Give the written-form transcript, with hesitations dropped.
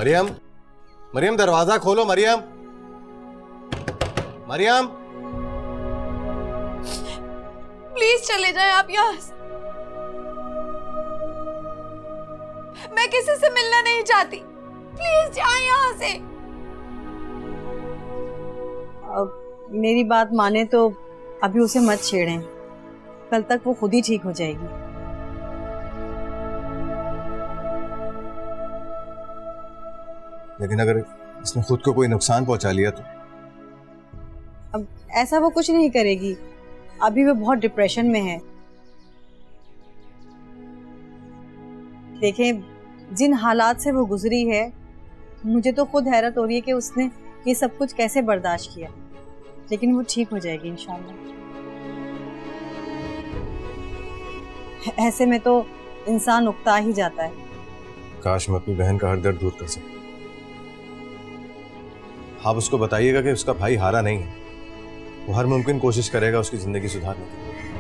मरियम, मरियम दरवाजा खोलो। मरियम, मरियम प्लीज चले जाएं आप यहाँ से। मैं किसी से मिलना नहीं चाहती, प्लीज जाएं यहाँ से। अब मेरी बात माने तो अभी उसे मत छेड़ें, कल तक वो खुद ही ठीक हो जाएगी। लेकिन अगर इसने खुद को कोई नुकसान पहुंचा लिया तो? अब ऐसा वो कुछ नहीं करेगी, अभी वो बहुत डिप्रेशन में है। देखें, जिन हालात से वो गुजरी है, मुझे तो खुद हैरत हो रही है कि उसने ये सब कुछ कैसे बर्दाश्त किया। लेकिन वो ठीक हो जाएगी इंशाल्लाह। ऐसे में तो इंसान उकता ही जाता है। काश मैं अपनी बहन का हर दर्द दूर कर सकता। आप उसको बताइएगा कि उसका भाई हारा नहीं है, वो हर मुमकिन कोशिश करेगा उसकी जिंदगी सुधारने की।